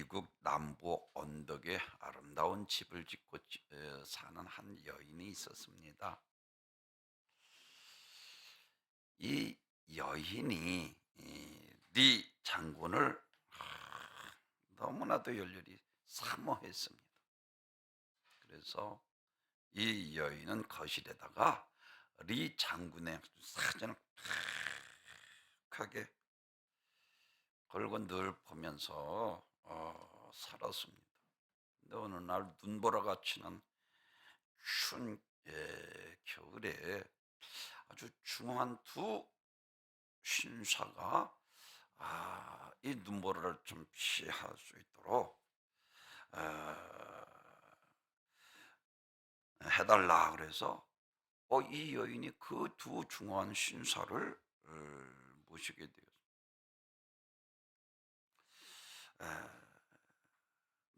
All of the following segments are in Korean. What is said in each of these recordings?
미국 남부 언덕에 아름다운 집을 짓고 사는 한 여인이 있었습니다. 이 여인이 리 장군을 너무나도 열렬히 사모했습니다. 그래서 이 여인은 거실에다가 리 장군의 사진을 크게 걸고 늘 보면서 살았습니다. 근데 어느 날 눈보라가 치는 추운 겨울에 아주 중요한 두 신사가 이 눈보라를 좀 피할 수 있도록 해달라 그래서 이 여인이 그 두 중요한 신사를 모시게 되었습니다.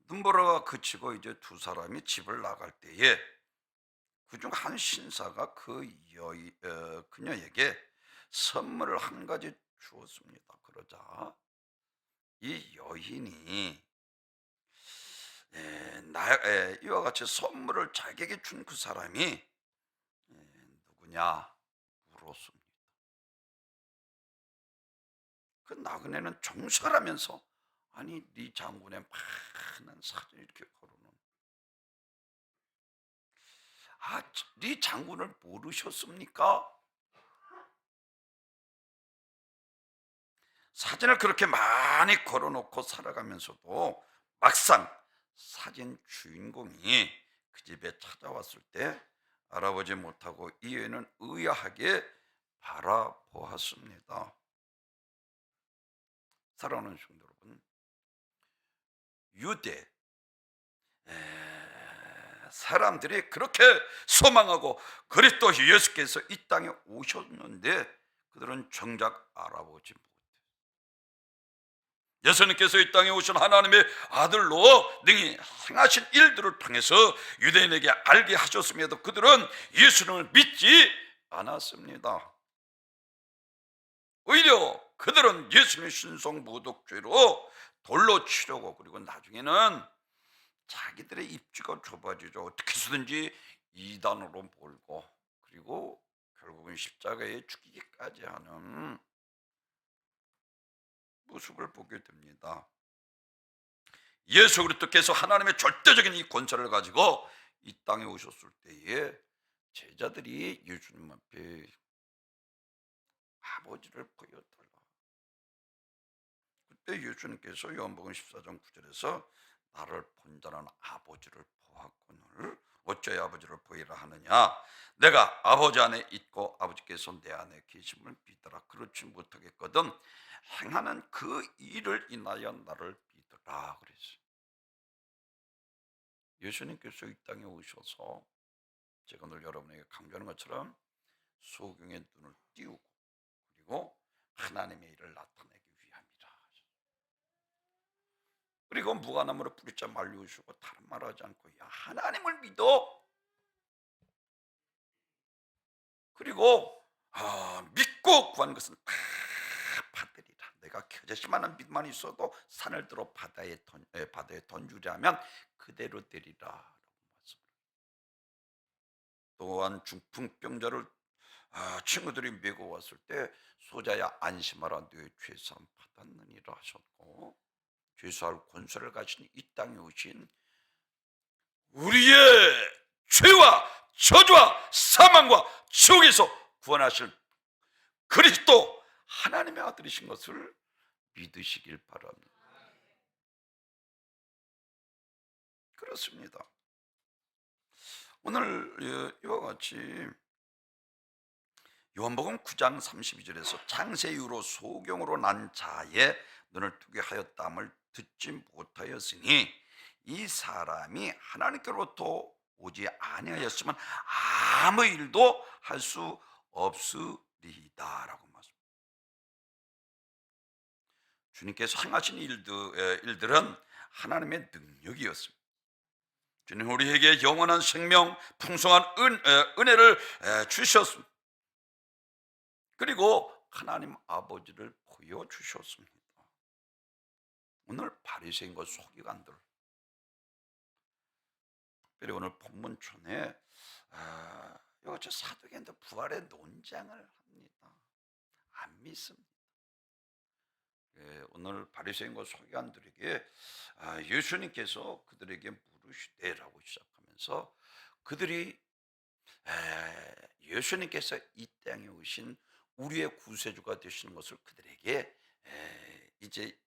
눈보라가 그치고 이제 두 사람이 집을 나갈 때에 그중 한 신사가 그녀에게 선물을 한 가지 주었습니다. 그러자 이 여인이 이와 같이 선물을 자기에게 준 그 사람이 누구냐 물었습니다. 그 나그네는 정설하면서 아니 네 장군의 많은 사진을 이렇게 걸어놓은 네 장군을 모르셨습니까? 사진을 그렇게 많이 걸어놓고 살아가면서도 막상 사진 주인공이 그 집에 찾아왔을 때 알아보지 못하고 이 여인은 의아하게 바라보았습니다. 사랑하는 성도 여러분, 유대 사람들이 그렇게 소망하고 그리스도 예수께서 이 땅에 오셨는데 그들은 정작 알아보지 못해요. 예수님께서 이 땅에 오신 하나님의 아들로 능히 행하신 일들을 통해서 유대인에게 알게 하셨음에도 그들은 예수님을 믿지 않았습니다. 오히려 그들은 예수님의 신성모독죄로 돌로 치려고, 그리고 나중에는 자기들의 입지가 좁아지죠. 어떻게 해서든지 이단으로 몰고, 그리고 결국은 십자가에 죽이기까지 하는 모습을 보게 됩니다. 예수 그리스도께서 하나님의 절대적인 이 권세를 가지고 이 땅에 오셨을 때에 제자들이 예수님 앞에 아버지를 보여달라. 그때 예수님께서 요한복음 14장 9절에서 나를 본 자는 아버지를 보았거늘 어찌하여 아버지를 보이라 하느냐, 내가 아버지 안에 있고 아버지께서 내 안에 계심을 믿으라. 그렇지 못하겠거든 행하는 그 일을 인하여 나를 믿으라 그랬어요. 예수님께서 이 땅에 오셔서 제가 늘 여러분에게 강조하는 것처럼 소경의 눈을 띄우고 그리고 하나님의 일을 나타내기 위함이라. 그리고 무화과나무를 뿌리자 말려주시고 다른 말하지 않고 야 하나님을 믿어. 그리고 믿고 구한 것은 다 받으리라. 내가 겨자씨만한 믿만 있어도 산을 들어 바다에 던주려면 그대로 되리라. 또한 중풍병자를 친구들이 메고 왔을 때 소자야 안심하라 네 죄사함 받았느니라 하셨고, 죄사할 권세를 가진 이 땅에 오신 우리의 죄와 저주와 사망과 지옥에서 구원하실 그리스도 하나님의 아들이신 것을 믿으시길 바랍니다. 그렇습니다. 오늘 이와 같이 요한복음 9장 32절에서 창세 이후로 소경으로 난 자의 눈을 뜨게 하였다함을 듣지 못하였으니 이 사람이 하나님께로부터 오지 아니하였으면 아무 일도 할 수 없으리다라고 말씀합니다. 주님께서 행하신 일들은 하나님의 능력이었습니다. 주님 우리에게 영원한 생명, 풍성한 은혜를 주셨습니다. 그리고 하나님 아버지를 보여주셨습니다. 오늘 바리새인과 서기관들, 특별히 오늘 본문촌에 이거 저 사두개인들 부활의 논쟁을 합니다. 안 믿습니다. 오늘 바리새인과 서기관들에게 예수님께서 그들에게 물으시되라고 시작하면서 그들이 예수님께서 이 땅에 오신 우리의 구세주가 되시는 것을 그들에게 이제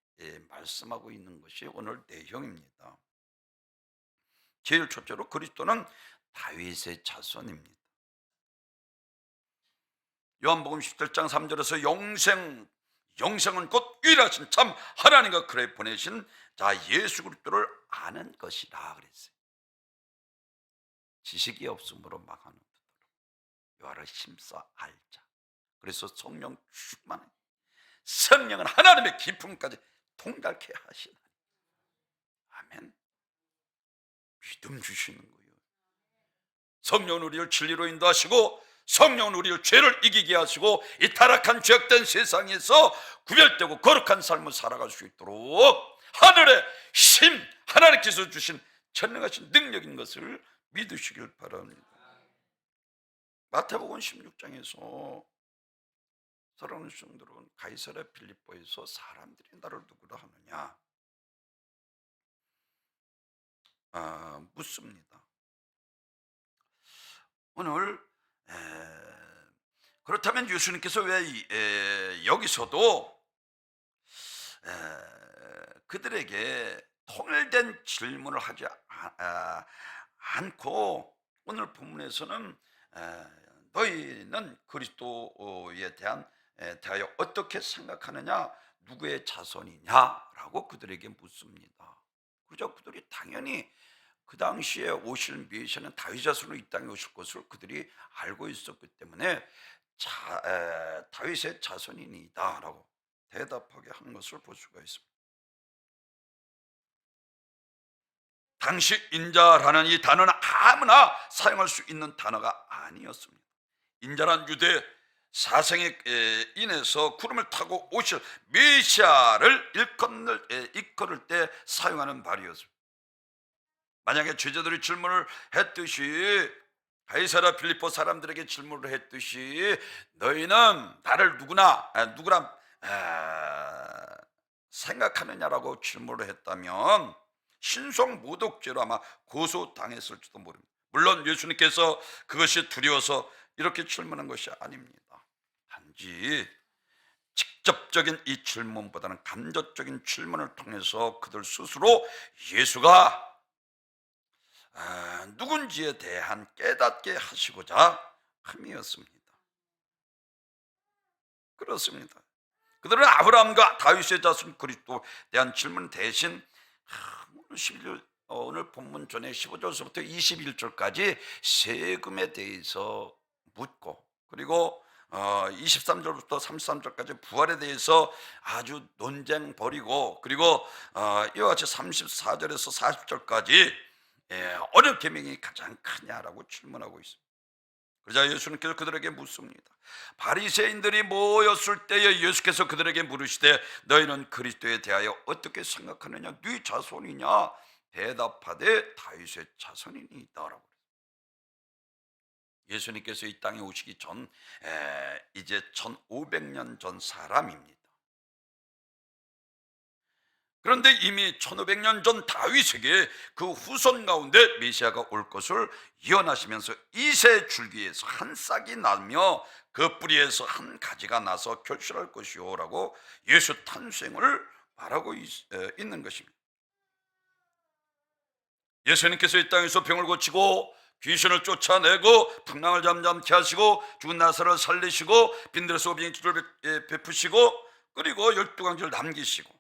말씀하고 있는 것이 오늘 내용입니다. 제일 첫째로 그리스도는 다윗의 자손입니다. 요한복음 17장 3절에서 영생은 곧 유일하신 참 하나님과 그를 보내신 자 예수 그리스도를 아는 것이라 그랬어요. 지식이 없으므로 망하는 여호와를 힘써 알자. 그래서 성령 충만해. 성령은 하나님의 기쁨까지 통달케 하시나니. 아멘. 믿음 주시는 거예요. 성령은 우리를 진리로 인도하시고 성령은 우리를 죄를 이기게 하시고 이 타락한 죄악된 세상에서 구별되고 거룩한 삶을 살아갈 수 있도록 하늘의 힘, 하나님께서 주신 전능하신 능력인 것을 믿으시길 바랍니다. 마태복음 16장에서 사랑하는 성도들은 가이사랴 빌립보에서 사람들이 나를 누구라 하느냐 묻습니다. 오늘 그렇다면 예수님께서 왜 여기서도 그들에게 통일된 질문을 하지 않고 오늘 본문에서는 너희는 그리스도에 대하여 어떻게 생각하느냐, 누구의 자손이냐라고 그들에게 묻습니다. 그죠? 그들이 당연히 그 당시에 오실 메시아는 다윗 자손으로 이 땅에 오실 것을 그들이 알고 있었기 때문에 다윗의 자손이니다라고 대답하게 하는 것을 볼 수가 있습니다. 당시 인자라는 이 단어는 아무나 사용할 수 있는 단어가 아니었습니다. 인자란 유대 사생에 인해서 구름을 타고 오실 메시아를 일컬을 때 사용하는 말이었습니다. 만약에 제자들이 질문을 했듯이 가이사랴 빌립보 사람들에게 질문을 했듯이 너희는 나를 누구라 생각하느냐라고 질문을 했다면 신성 모독죄로 아마 고소당했을지도 모릅니다. 물론 예수님께서 그것이 두려워서 이렇게 질문한 것이 아닙니다. 단지 직접적인 이 질문보다는 간접적인 질문을 통해서 그들 스스로 예수가 누군지에 대한 깨닫게 하시고자 함이었습니다. 그렇습니다. 그들은 아브라함과 다윗의 자손 그리스도에 대한 질문 대신 오늘 본문 전에 15절부터 21절까지 세금에 대해서 묻고, 그리고 23절부터 33절까지 부활에 대해서 아주 논쟁 벌이고, 그리고 이와 같이 34절에서 40절까지 어느 계명이 가장 크냐라고 질문하고 있습니다. 그러자 예수님께서 그들에게 묻습니다. 바리새인들이 모였을 때에 예수께서 그들에게 물으시되 너희는 그리스도에 대하여 어떻게 생각하느냐, 네 자손이냐? 대답하되 다윗의 자손이니이다라고. 예수님께서 이 땅에 오시기 전 이제 1500년 전 사람입니다. 그런데 이미 1500년 전 다윗에게 그 후손 가운데 메시아가 올 것을 예언하시면서 이새 줄기에서 한 싹이 나며 그 뿌리에서 한 가지가 나서 결실할 것이요 라고 예수 탄생을 말하고 있는 것입니다. 예수님께서 이 땅에서 병을 고치고 귀신을 쫓아내고 풍랑을 잠잠케 하시고 죽은 나사로를 살리시고 빈들에서 오병이 기도를 베푸시고 그리고 12광지를 남기시고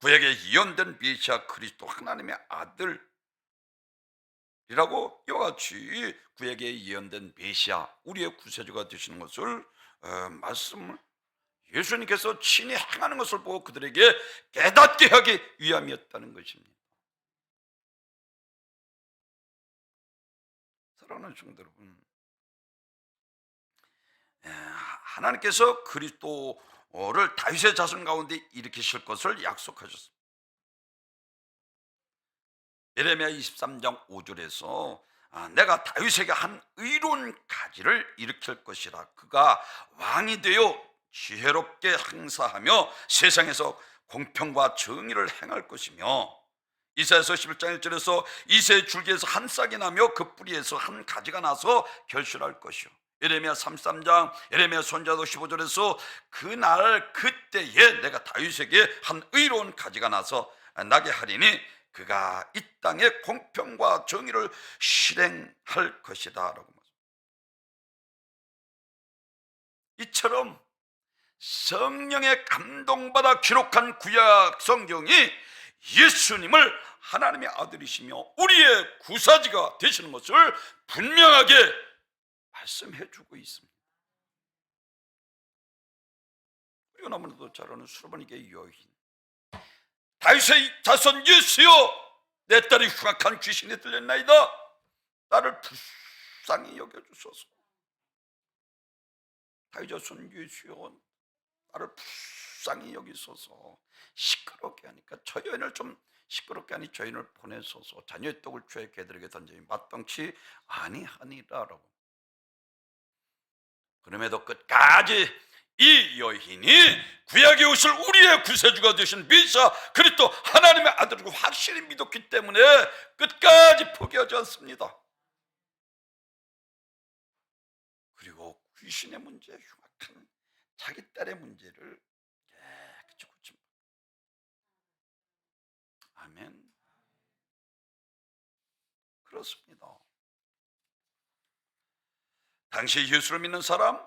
구약에 예언된 메시아 그리스도 하나님의 아들이라고 이와 같이 구약에 예언된 메시아 우리의 구세주가 되시는 것을 말씀을 예수님께서 친히 행하는 것을 보고 그들에게 깨닫게 하기 위함이었다는 것입니다. 사랑하는 성도 여러분, 하나님께서 그리스도 다윗의 자손 가운데 일으키실 것을 약속하셨습니다. 예레미야 23장 5절에서 내가 다윗에게 한 의로운 가지를 일으킬 것이라. 그가 왕이 되어 지혜롭게 행사하며 세상에서 공평과 정의를 행할 것이며, 이사야서 11장 1절에서 이새의 줄기에서 한 싹이 나며 그 뿌리에서 한 가지가 나서 결실할 것이요. 예레미야 33장 예레미야 선지자도 15절에서 그날 그때에 내가 다윗에게 한 의로운 가지가 나서 나게 하리니 그가 이 땅에 공평과 정의를 실행할 것이다 라고 말합니다. 이처럼 성령의 감동받아 기록한 구약 성경이 예수님을 하나님의 아들이시며 우리의 구사지가 되시는 것을 분명하게 말씀해 주고 있습니다. 우리가 너무나도 잘 아는 수르바니게 여인, 다윗의 자손 예수여, 내 딸이 흉악한 귀신에 들렸나이다. 나를 불쌍히 여겨주소서. 다윗 자손 예수여, 나를 불쌍히 여기소서. 시끄럽게 하니까 저 여인을 좀 시끄럽게 하니 저 여인을 보내소서. 자녀의 떡을 주의 개들에게 던지니 마땅치 아니하니라라고. 그럼에도 끝까지 이 여인이 구약에 오실 우리의 구세주가 되신 메시아 그리스도 하나님의 아들이고 확실히 믿었기 때문에 끝까지 포기하지 않습니다. 그리고 귀신의 문제, 흉악한 자기 딸의 문제를 깨끗이 고칩니다. 아멘. 그렇습니다. 당시 예수를 믿는 사람,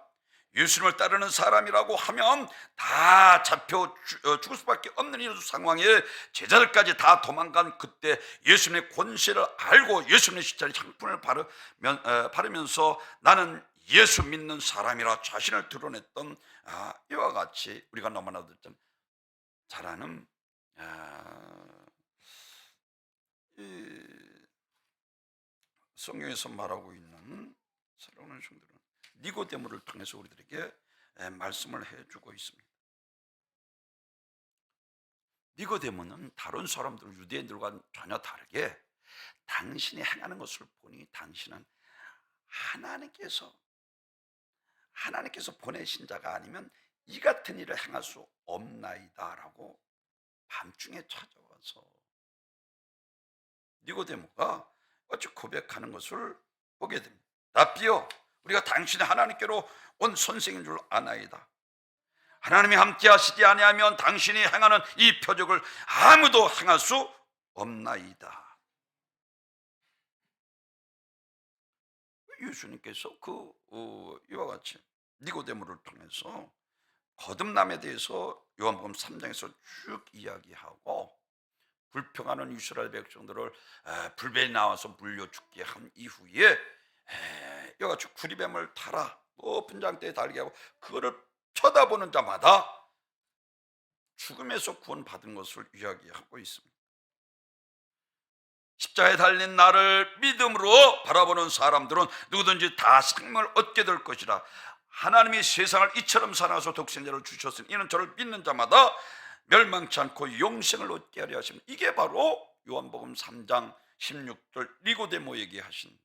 예수님을 따르는 사람이라고 하면 다 잡혀 죽을 수밖에 없는 이런 상황에 제자들까지 다 도망간 그때 예수님의 권세를 알고 예수님의 십자가의 향품을 바르면서 나는 예수 믿는 사람이라 자신을 드러냈던 이와 같이 우리가 너무나도 잘 아는 성경에서 말하고 있는 사랑하는 성도들은 니고데모를 통해서 우리들에게 말씀을 해주고 있습니다. 니고데모는 다른 사람들, 유대인들과 전혀 다르게 당신이 행하는 것을 보니 당신은 하나님께서 보내신 자가 아니면 이 같은 일을 행할 수 없나이다 라고 밤중에 찾아와서 니고데모가 어찌 고백하는 것을 보게 됩니다. 랍비여, 우리가 당신이 하나님께로 온 선생인 줄 아나이다. 하나님이 함께 하시지 아니하면 당신이 행하는 이 표적을 아무도 행할 수 없나이다. 예수님께서 이와 같이 니고데모를 통해서 거듭남에 대해서 요한복음 3장에서 쭉 이야기하고 불평하는 이스라엘 백성들을 불뱀이 나와서 물려 죽게 한 이후에 이와 같이 구리뱀을 타라 높은 장대에 달게 하고 그거를 쳐다보는 자마다 죽음에서 구원받은 것을 이야기하고 있습니다. 십자가에 달린 나를 믿음으로 바라보는 사람들은 누구든지 다 생명을 얻게 될 것이라. 하나님이 세상을 이처럼 사랑하사 독생자를 주셨으니 이는 저를 믿는 자마다 멸망치 않고 영생을 얻게 하려 하십니다. 이게 바로 요한복음 3장 16절 니고데모에게 하신,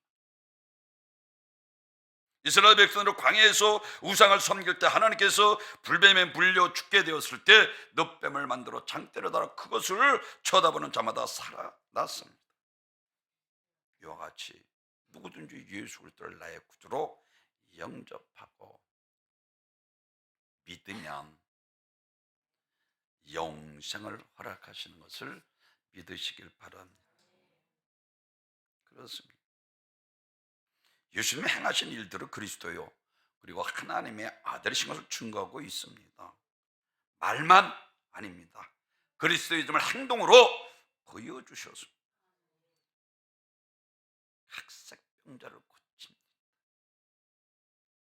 이스라엘 백성들을 광야에서 우상을 섬길 때 하나님께서 불뱀에 물려 죽게 되었을 때 넛뱀을 만들어 장대로 달아 그것을 쳐다보는 자마다 살아났습니다. 이와 같이 누구든지 예수 그리스도를 나의 구주로 영접하고 믿으면 영생을 허락하시는 것을 믿으시길 바랍니다. 그렇습니다. 예수님이 행하신 일들은 그리스도요 그리고 하나님의 아들이신 것을 증거하고 있습니다. 말만 아닙니다. 그리스도이즘을 행동으로 보여주셨습니다. 각색병자를 고칩니다.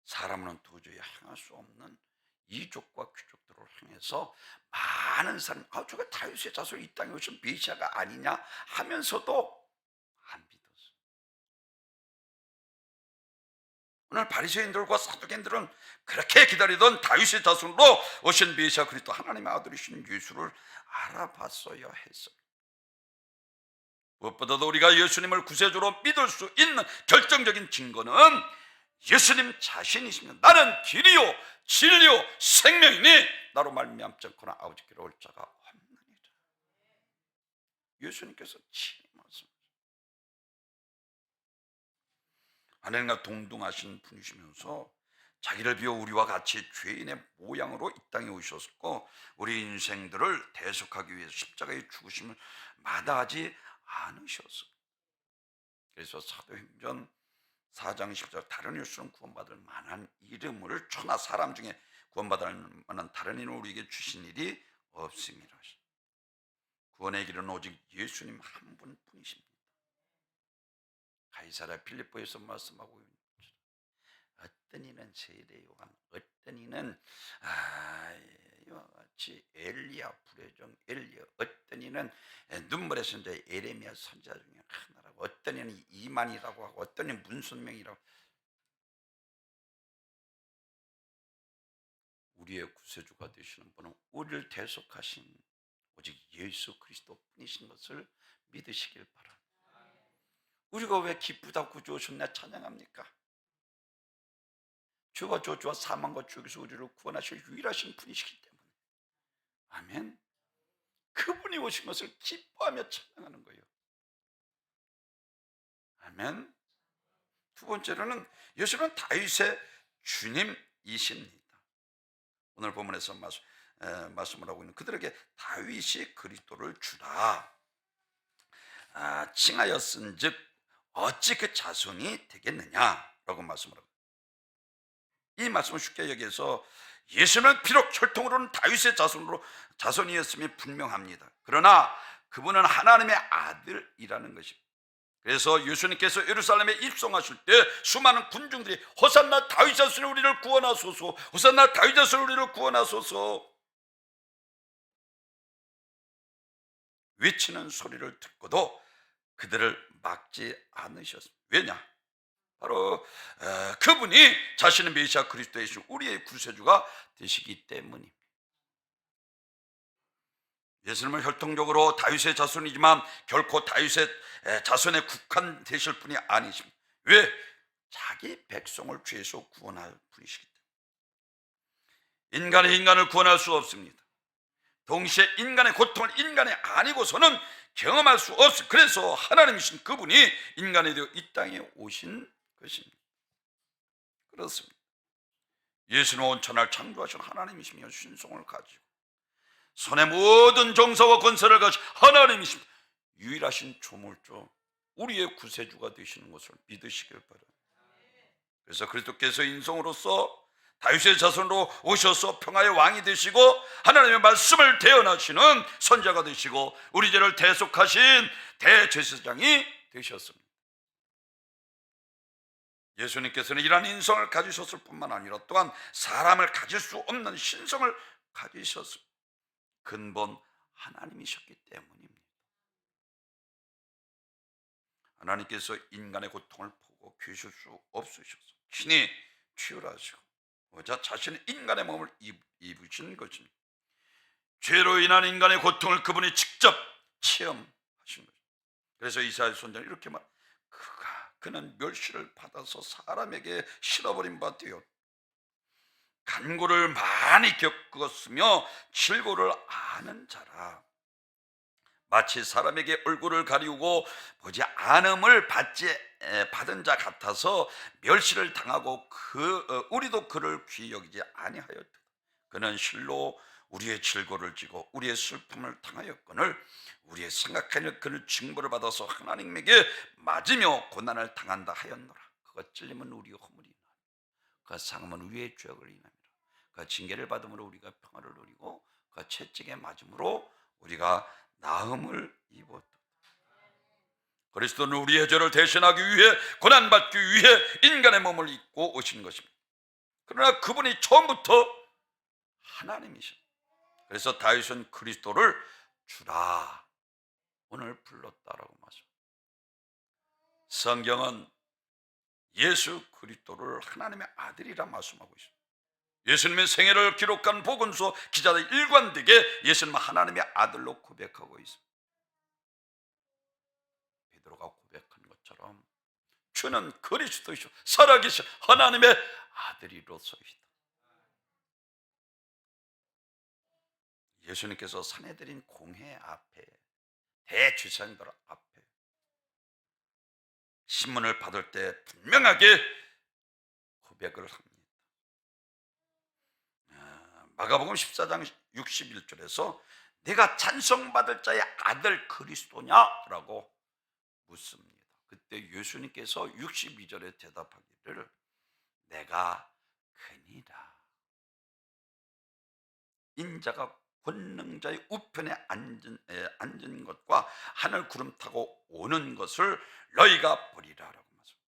사람은 도저히 행할 수 없는 이족과 귀족들을 향해서 많은 사람이 저거 다윗의 자손이 이 땅에 오신 메시아가 아니냐 하면서도 안 믿었어요. 오늘 바리새인들과 사두개인들은 그렇게 기다리던 다윗의 자손으로 오신 메시아 그리스도 하나님의 아들이신 예수를 알아봤어야 했어요. 무엇보다도 우리가 예수님을 구세주로 믿을 수 있는 결정적인 증거는 예수님 자신이시며 나는 길이요 진리요 생명이니 나로 말미암지 않고는 아버지께로 올 자가 없느니라. 예수님께서 친히 말씀하셨습니다. 하나님과 동등하신 분이시면서 자기를 비워 우리와 같이 죄인의 모양으로 이 땅에 오셨고 우리 인생들을 대속하기 위해서 십자가의 죽으심을 마다하지 않으셨어요. 그래서 사도행전 4장 10절 다른 일수는 구원받을 만한 이름을 천하 사람 중에 구원받을 만한 다른 이름을 우리에게 주신 일이 없음이라. 구원의 길은 오직 예수님 한 분뿐이십니다. 가이사랴 필립보에서 말씀하고 있는 것처럼 어떤 이는 세례 요한, 어떤 이는 이와 같이 엘리야 불의 종 엘리야, 어떤 이는 눈물의 선자 에레미야 선자 중에 하나라고, 어떤 이는 이만이라고 하고, 어떤 이는 문선명이라고. 우리의 구세주가 되시는 분은 우리를 대속하신 오직 예수 그리스도 뿐이신 것을 믿으시길 바랍니다. 우리가 왜 기쁘다 구주오셨나 찬양합니까? 죄와 저주와 사망과 죽에서 우리를 구원하실 유일하신 분이시기 때문에. 아멘. 그분이 오신 것을 기뻐하며 찬양하는 거예요. 아멘. 두 번째로는 예수는 다윗의 주님이십니다. 오늘 본문에서 말씀을 하고 있는 그들에게 다윗이 그리스도를 주라 칭하였은즉 어찌 그 자손이 되겠느냐라고 말씀을 하고, 이 말씀을 쉽게 여기서 예수는 비록 혈통으로는 다윗의 자손이었음이 분명합니다. 그러나 그분은 하나님의 아들이라는 것입니다. 그래서 예수님께서 예루살렘에 입성하실 때 수많은 군중들이 호산나 다윗 자손이 우리를 구원하소서, 호산나 다윗 자손이 우리를 구원하소서 외치는 소리를 듣고도 그들을 막지 않으셨습니다. 왜냐? 바로 그분이 자신의 메시아 그리스도이신 우리의 구세주가 되시기 때문입니다. 예수님은 혈통적으로 다윗의 자손이지만 결코 다윗의 자손에 국한되실 분이 아니십니다. 왜? 자기 백성을 죄에서 구원할 분이시기 때문에. 인간이 인간을 구원할 수 없습니다. 동시에 인간의 고통을 인간이 아니고서는 경험할 수 없습니다. 그래서 하나님이신 그분이 인간이 되어 이 땅에 오신 것입니다. 그렇습니다. 예수는 온천을 창조하신 하나님이시며 신성을 가지고 손에 모든 정사와 권세를 가진 하나님이십니다. 유일하신 조물주 우리의 구세주가 되시는 것을 믿으시길 바랍니다. 그래서 그리스도께서 인성으로서 다윗의 자손으로 오셔서 평화의 왕이 되시고 하나님의 말씀을 대언하시는 선자가 되시고 우리 죄를 대속하신 대제사장이 되셨습니다. 예수님께서는 이러한 인성을 가지셨을 뿐만 아니라 또한 사람을 가질 수 없는 신성을 가지셨습니다. 근본 하나님이셨기 때문입니다. 하나님께서 인간의 고통을 보고 계실 수 없으셔서 친히 치유하시고 자신의 인간의 몸을 입으신 것입니다. 죄로 인한 인간의 고통을 그분이 직접 체험하신 것입니다. 그래서 이사야 선지자는 이렇게 말, 그는 멸시를 받아서 사람에게 실어버린 바 되었, 간고를 많이 겪었으며 질고를 아는 자라. 마치 사람에게 얼굴을 가리우고 보지 않음을 받은 자 같아서 멸시를 당하고 우리도 그를 귀히 여기지 아니하였다. 그는 실로 우리의 질고를 지고 우리의 슬픔을 당하였거늘 우리의 생각하는 그를 징벌을 받아서 하나님에게 맞으며 고난을 당한다 하였노라. 그가 찔림은 우리의 허물이나 그가 상함은 우리의 죄악을 인함이라. 그가 징계를 받음으로 우리가 평화를 누리고 그가 채찍에 맞음으로 우리가 나음을 입었다. 그리스도는 우리의 죄를 대신하기 위해 고난받기 위해 인간의 몸을 입고 오신 것입니다. 그러나 그분이 처음부터 하나님이십니다. 그래서 다윗은 그리스도를 주라 오늘 불렀다라고 말합니다. 성경은 예수 그리스도를 하나님의 아들이라 말씀하고 있습니다. 예수님의 생애를 기록한 복음서 기자들 일관되게 예수님은 하나님의 아들로 고백하고 있습니다. 베드로가 고백한 것처럼 주는 그리스도이시오 살아계신 하나님의 아들이로소이다. 예수님께서 산해드린 공회 앞에 대주상들 앞에 신문을 받을 때 분명하게 고백을 합니다. 마가복음 14장 61절에서 내가 찬송받을 자의 아들 그리스도냐라고 묻습니다. 그때 예수님께서 62절에 대답하기를 내가 그니라. 인자가 권능자의 우편에 앉은 것과 하늘 구름 타고 오는 것을 너희가 보리라라고 말씀합니다.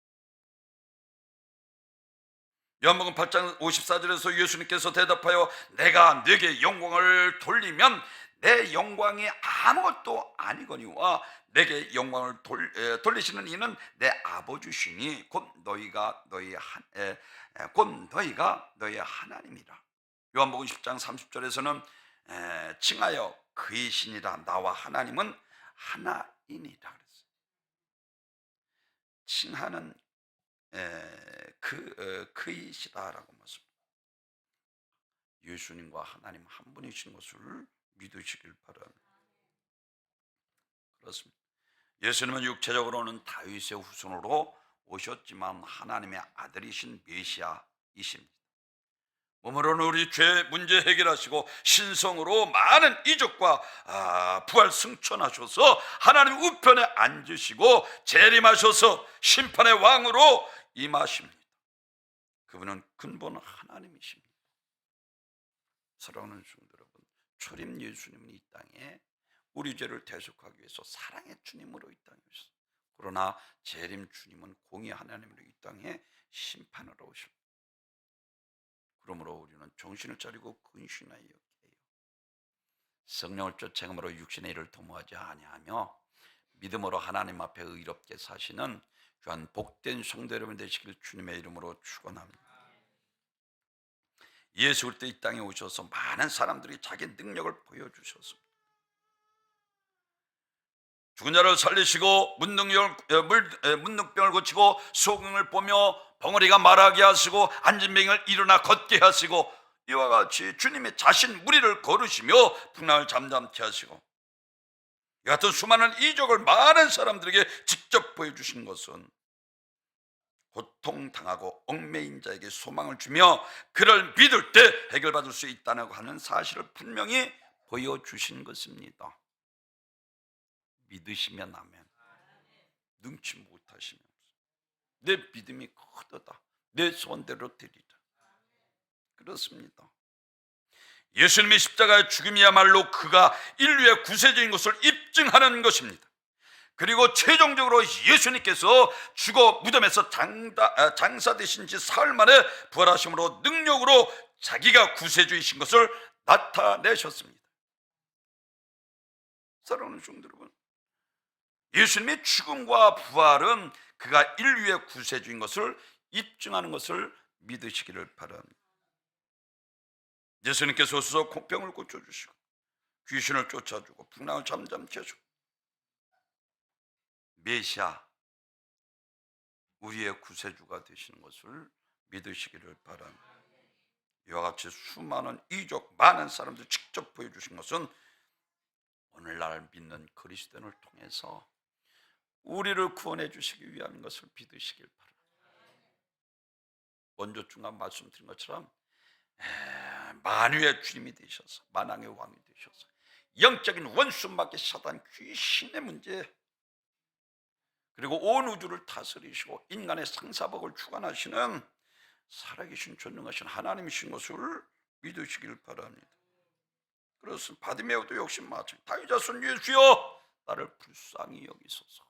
요한복음 8장 54절에서 예수님께서 대답하여 내가 네게 영광을 돌리면 내 영광이 아무것도 아니거니와 내게 영광을 돌리시는 이는 내 아버지시니 곧 너희가 너희의 하나님이라. 요한복음 10장 30절에서는 칭하여 그의 신이라 나와 하나님은 하나이니라 그랬어요. 칭하는 그이시다라고 말씀합니다. 예수님과 하나님 한 분이신 것을 믿으시길 바랍니다. 그렇습니다. 예수님은 육체적으로는 다윗의 후손으로 오셨지만 하나님의 아들이신 메시아이십니다. 몸으로는 우리 죄 문제 해결하시고 신성으로 많은 이적과 부활 승천하셔서 하나님 우편에 앉으시고 재림하셔서 심판의 왕으로 임하십니다. 그분은 근본 하나님이십니다. 사랑하는 성도 여러분, 초림 예수님은 이 땅에 우리 죄를 대속하기 위해서 사랑의 주님으로 이 땅에 오셨습니다. 그러나 재림 주님은 공의 하나님으로 이 땅에 심판하러 오십니다. 그러므로 우리는 정신을 차리고 근신하여 해요. 성령을 쫓아감으로 육신의 일을 도모하지 아니하며 믿음으로 하나님 앞에 의롭게 사시는 귀한 복된 성도 여러분 되시길 주님의 이름으로 축원합니다. 예수 그리스도 이 땅에 오셔서 많은 사람들이 자기 능력을 보여주셨습니다. 죽은 자를 살리시고 문둥병을 고치고 소경을 보며 벙어리가 말하게 하시고 앉은 병을 일어나 걷게 하시고 이와 같이 주님의 자신 무리를 걸으시며 풍랑을 잠잠케 하시고 이 같은 수많은 이적을 많은 사람들에게 직접 보여주신 것은 고통당하고 얽매인 자에게 소망을 주며 그를 믿을 때 해결받을 수 있다고 하는 사실을 분명히 보여주신 것입니다. 믿으시면 아멘. 능치 못하시면 내 믿음이 크도다. 내 소원대로 되리라. 그렇습니다. 예수님의 십자가의 죽음이야말로 그가 인류의 구세주인 것을 입증하는 것입니다. 그리고 최종적으로 예수님께서 죽어 무덤에서 장사되신 지 사흘 만에 부활하심으로 능력으로 자기가 구세주이신 것을 나타내셨습니다. 사랑하는 성도 여러분, 예수님의 죽음과 부활은 그가 인류의 구세주인 것을 입증하는 것을 믿으시기를 바랍니다. 예수님께서 오셔서 병을 고쳐주시고 귀신을 쫓아주고 풍랑을 잠잠케 해주고 메시아 우리의 구세주가 되시는 것을 믿으시기를 바랍니다. 이와 같이 수많은 이적 많은 사람들이 직접 보여주신 것은 오늘날 믿는 그리스도인을 통해서 우리를 구원해 주시기 위한 것을 믿으시길 바랍니다. 먼저 중간 말씀드린 것처럼 만유의 주님이 되셔서 만왕의 왕이 되셔서 영적인 원수마귀 사단 귀신의 문제 그리고 온 우주를 다스리시고 인간의 상사복을 주관하시는 살아계신 전능하신 하나님이신 것을 믿으시길 바랍니다. 그렇습니다. 바디메오도 역시 마찬가지. 다윗 자손 예수여 나를 불쌍히 여기소서.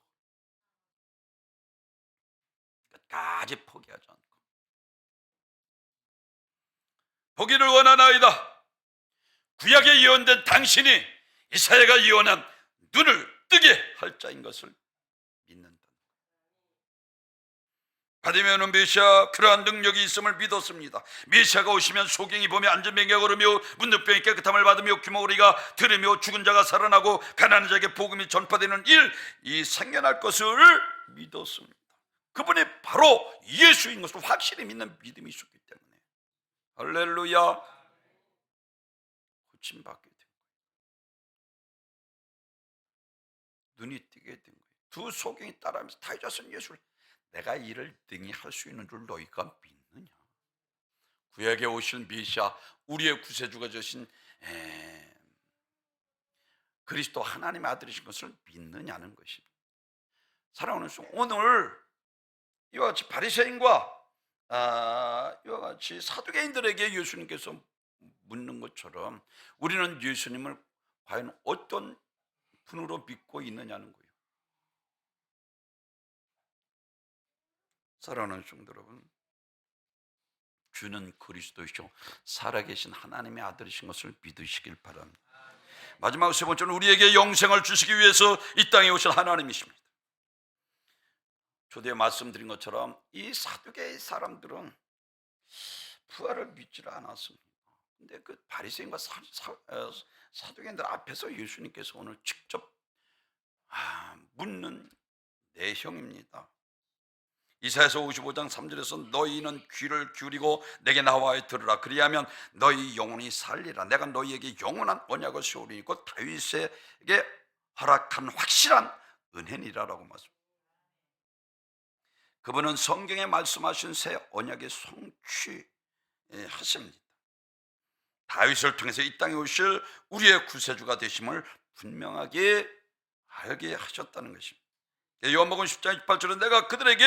끝까지 포기하지 않고 보기를 원하나이다. 구약에 예언된 당신이 이사야가 예언한 눈을 뜨게 할 자인 것을 믿는다. 바디메오는 메시아 그러한 능력이 있음을 믿었습니다. 메시아가 오시면 소경이 보며 안전병이 걸으며 문둥병이 깨끗함을 받으며 귀머거리가 들으며 죽은 자가 살아나고 가난한 자에게 복음이 전파되는 이 생겨날 것을 믿었습니다. 그분이 바로 예수인 것을 확실히 믿는 믿음이 있었기 때문에 할렐루야, 고침받게 된 거예요. 눈이 뜨게 된 거예요. 두 소경이 따라하면서 다윗자손 예수를 내가 이를 등이 할 수 있는 줄 너희가 믿느냐? 구약에 오신 메시아 우리의 구세주가 되신 그리스도 하나님의 아들이신 것을 믿느냐는 것입니다. 사랑하는 성, 오늘 이와 같이 바리새인과 이와 같이 사두개인들에게 예수님께서 묻는 것처럼 우리는 예수님을 과연 어떤 분으로 믿고 있느냐는 거예요. 사랑하는 성도 여러분, 주는 그리스도이시오 살아계신 하나님의 아들이신 것을 믿으시길 바랍니다. 마지막 세 번째는 우리에게 영생을 주시기 위해서 이 땅에 오신 하나님이십니다. 초대에 말씀드린 것처럼 이 사두개의 사람들은 부활을 믿지를 않았습니다. 근데 그 바리새인과 사두개인들 앞에서 예수님께서 오늘 직접 묻는 내용입니다. 이사야서 55장 3절에서 너희는 귀를 기울이고 내게 나와야 들으라. 그리하면 너희 영혼이 살리라. 내가 너희에게 영원한 언약을 세우리니 곧 다윗에게 허락한 확실한 은혜니라라고 말씀합니다. 그분은 성경에 말씀하신 새 언약의 성취하십니다. 다윗을 통해서 이 땅에 오실 우리의 구세주가 되심을 분명하게 알게 하셨다는 것입니다. 요한복음 10장 28절은 내가 그들에게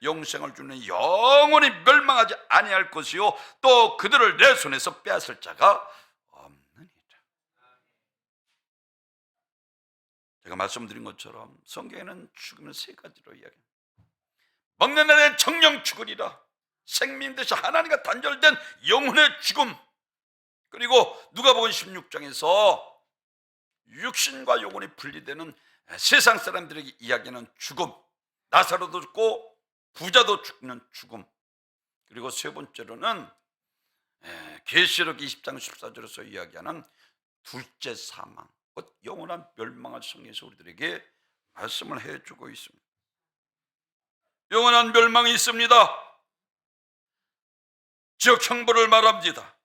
영생을 주는 영원히 멸망하지 아니할 것이요 또 그들을 내 손에서 빼앗을 자가 없느니라. 제가 말씀드린 것처럼 성경에는 죽음을 세 가지로 이야기합니다. 먹는 날에 정령 죽으리라. 생명 대신 하나님과 단절된 영혼의 죽음. 그리고 누가복음 16장에서 육신과 영혼이 분리되는 세상 사람들에게 이야기하는 죽음, 나사로도 죽고 부자도 죽는 죽음. 그리고 세 번째로는 계시록 20장 14절에서 이야기하는 둘째 사망, 곧 영원한 멸망을 성경에서 우리들에게 말씀을 해주고 있습니다. 영원한 멸망이 있습니다. 지역 형벌을 말합니다.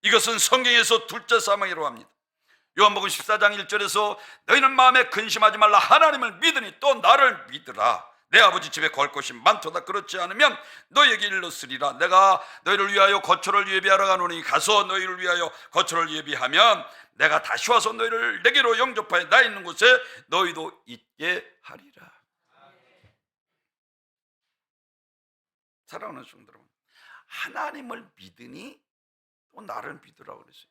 이것은 성경에서 둘째 사망이라고 합니다. 요한복음 14장 1절에서 너희는 마음에 근심하지 말라. 하나님을 믿으니 또 나를 믿으라. 내 아버지 집에 걸 곳이 많도다. 그렇지 않으면 너희에게 일렀으리라. 내가 너희를 위하여 거처를 예비하러 가노니 가서 너희를 위하여 거처를 예비하면 내가 다시 와서 너희를 내게로 영접하여 나 있는 곳에 너희도 있게 하리라. 사랑하는 성도 여러분, 하나님을 믿으니 또 나를 믿으라고 그랬어요.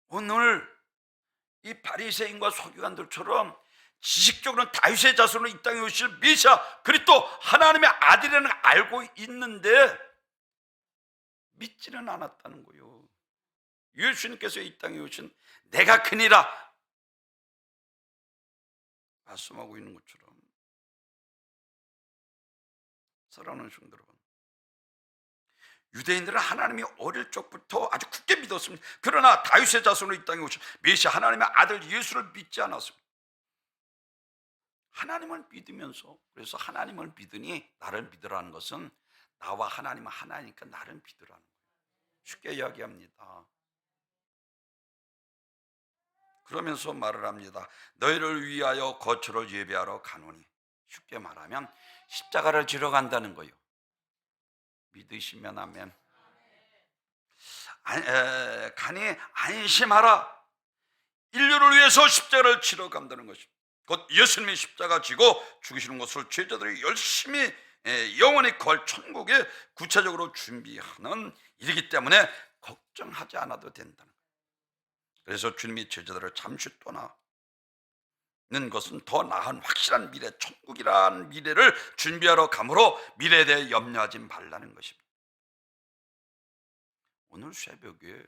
오늘 이 바리새인과 서기관들처럼 지식적으로는 다윗의 자손으로 이 땅에 오실 메시아 그리스도 하나님의 아들이라는 걸 알고 있는데 믿지는 않았다는 거예요. 예수님께서 이 땅에 오신 내가 그니라 말씀하고 있는 것처럼 사랑하는 성도 여러분, 유대인들은 하나님이 어릴 적부터 아주 굳게 믿었습니다. 그러나 다윗의 자손으로 이 땅에 오신 메시아 하나님의 아들 예수를 믿지 않았습니다. 하나님을 믿으면서, 그래서 하나님을 믿으니 나를 믿으라는 것은 나와 하나님은 하나니까 나를 믿으라는 거예요. 쉽게 이야기합니다. 그러면서 말을 합니다. 너희를 위하여 거처를 예비하러 가노니, 쉽게 말하면 십자가를 지러 간다는 거예요. 믿으시면 아멘. 가니 안심하라. 인류를 위해서 십자가를 지러 간다는 것입니다. 곧 예수님이 십자가 지고 죽으시는 것을 제자들이 열심히 영원히 걸 천국에 구체적으로 준비하는 일이기 때문에 걱정하지 않아도 된다는 거예요. 그래서 주님이 제자들을 잠시 떠나는 것은 더 나은 확실한 미래, 천국이라는 미래를 준비하러 가므로 미래에 대해 염려하지 말라는 것입니다. 오늘 새벽에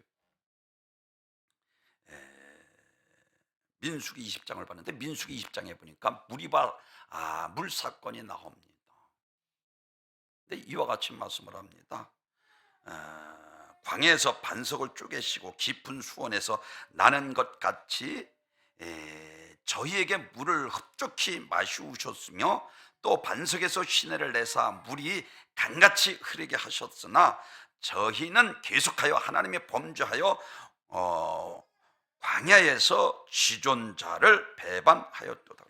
민수기 20장을 봤는데 민수기 20장에 보니까 물 사건이 나옵니다. 근데 이와 같이 말씀을 합니다. 광야에서 반석을 쪼개시고 깊은 수원에서 나는 것 같이 저희에게 물을 흡족히 마시우셨으며 또 반석에서 시내를 내사 물이 강같이 흐르게 하셨으나 저희는 계속하여 하나님의 범죄하여 광야에서 지존자를 배반하였도다.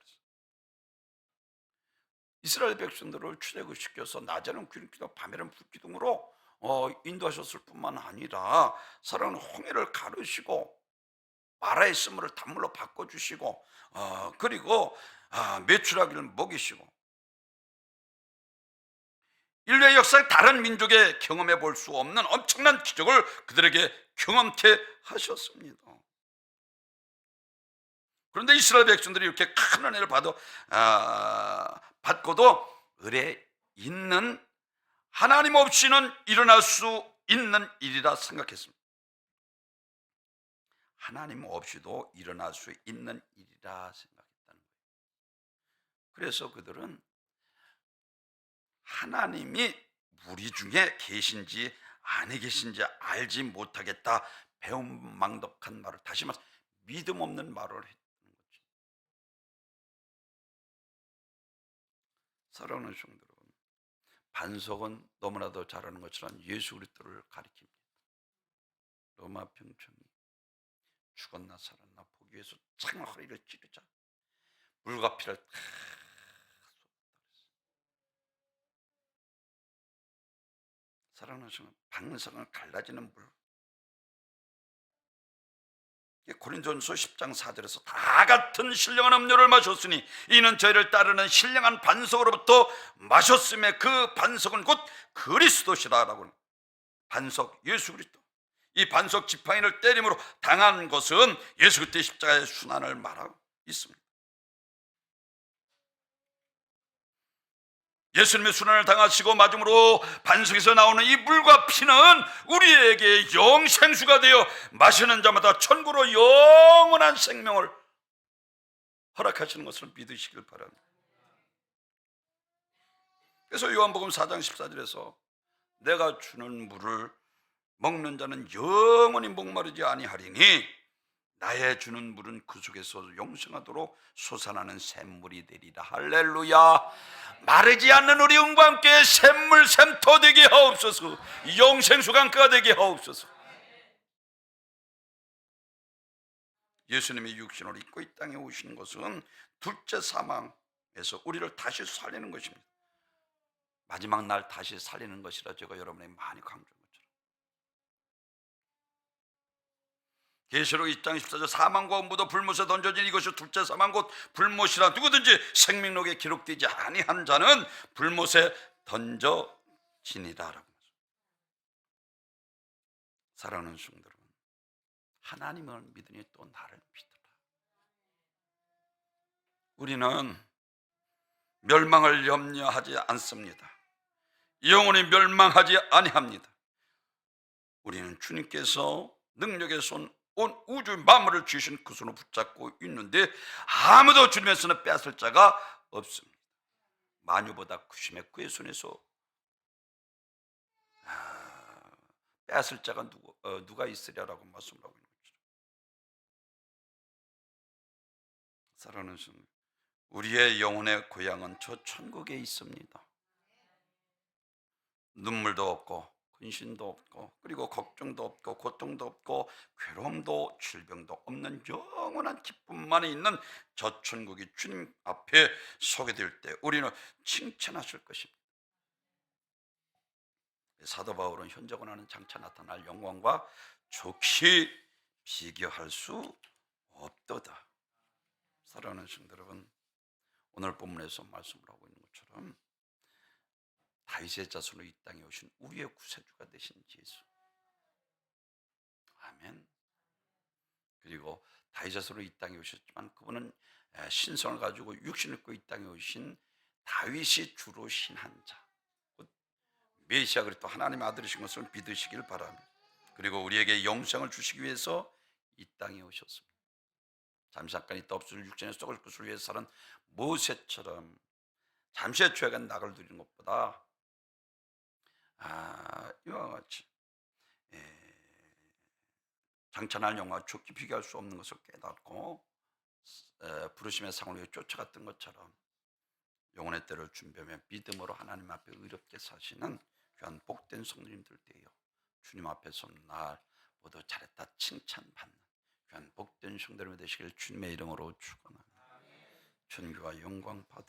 이스라엘 백성들을 출애굽시켜서 낮에는 기름기둥 밤에는 불기둥으로 인도하셨을 뿐만 아니라 사랑하는 홍해를 가르시고 마라의 쓴물을 단물로 바꿔주시고 그리고 메추라기를 먹이시고 인류의 역사에 다른 민족에 경험해 볼 수 없는 엄청난 기적을 그들에게 경험케 하셨습니다. 그런데 이스라엘 백성들이 이렇게 큰 은혜를 받고도 을에 있는 하나님 없이는 일어날 수 있는 일이라 생각했습니다. 하나님 없이도 일어날 수 있는 일이라 생각했다는 거예요. 그래서 그들은 하나님이 우리 중에 계신지 안 계신지 알지 못하겠다, 배은망덕한 말을, 다시 말해서 믿음 없는 말을 했다는 거죠. 사랑하는 성도 여러분, 반석은 너무나도 잘 아는 것처럼 예수 그리스도를 가리킵니다. 로마 병청이 죽었나 살았나 보기 위해서 창을 허리를 찌르자 물과 피를 다 쏟았다. 사랑하는 성도, 반석은 갈라지는 물. 고린도전서 10장 4절에서 다 같은 신령한 음료를 마셨으니 이는 저희를 따르는 신령한 반석으로부터 마셨음에 그 반석은 곧 그리스도시라라고. 반석 예수 그리스도. 이 반석 지팡이를 때림으로 당한 것은 예수 그리스도의 십자가의 순환을 말하고 있습니다. 예수님의 순환을 당하시고 마지막으로 반석에서 나오는 이 물과 피는 우리에게 영생수가 되어 마시는 자마다 천국으로 영원한 생명을 허락하시는 것을 믿으시길 바랍니다. 그래서 요한복음 4장 14절에서 내가 주는 물을 먹는 자는 영원히 목마르지 아니하리니 나의 주는 물은 그 속에서 영생하도록 솟아나는 샘물이 되리라. 할렐루야. 마르지 않는 우리 영과 함께 샘물 샘터 되게 하옵소서. 영생수 강가가 되게 하옵소서. 예수님이 육신을 입고 이 땅에 오신 것은 둘째 사망에서 우리를 다시 살리는 것입니다. 마지막 날 다시 살리는 것이라 제가 여러분에게 많이 강조합니다. 계시록 2장 14절 사망과 음부도 불못에 던져진 이것이 둘째 사망 곧 불못이라. 누구든지 생명록에 기록되지 아니한 자는 불못에 던져지니라. 사랑하는 성도 여러분, 하나님을 믿으니 또 나를 믿으라. 우리는 멸망을 염려하지 않습니다. 영원히 멸망하지 아니합니다. 우리는 주님께서 능력의 손 온 우주 만물을 쥐신 그 손을 붙잡고 있는데 아무도 주님의 손을 빼앗을 자가 없습니다. 만유보다 구심의 그의 손에서 빼앗을 자가 누가 있으랴라고 말씀을 하고 있는 거죠. 사랑하는 성도, 우리의 영혼의 고향은 저 천국에 있습니다. 눈물도 없고 근심도 없고 그리고 걱정도 없고 고통도 없고 괴로움도 질병도 없는 영원한 기쁨만이 있는 저 천국이 주님 앞에 서게 될 때 우리는 칭찬하실 것입니다. 사도 바울은 현재 권하는 장차 나타날 영광과 좋게 비교할 수 없도다. 사랑하는 성도 여러분, 오늘 본문에서 말씀을 하고 있는 것처럼 다윗의 자손으로 이 땅에 오신 우리의 구세주가 되신 예수. 아멘. 그리고 다윗의 자손으로 이 땅에 오셨지만 그분은 신성을 가지고 육신을 입고 이 땅에 오신 다윗이 주로 신한 자, 메시아 그리스도 하나님의 아들이신 것을 믿으시길 바랍니다. 그리고 우리에게 영생을 주시기 위해서 이 땅에 오셨습니다. 잠시 잠깐 있다 없을 육신의 썩을 것을 위해서 살은 모세처럼 잠시의 죄가 낙을 누리는 것보다 이와 같이 장차날 영광 죽기 비교할 수 없는 것을 깨닫고 부르심의 상을 위해 쫓아갔던 것처럼 영혼의 때를 준비하며 믿음으로 하나님 앞에 의롭게 사시는 귀한 복된 성도님들 되어 주님 앞에서 날 모두 잘했다 칭찬받는 귀한 복된 성도님이 되시길 주님의 이름으로 축원합니다. 존귀와 영광 받으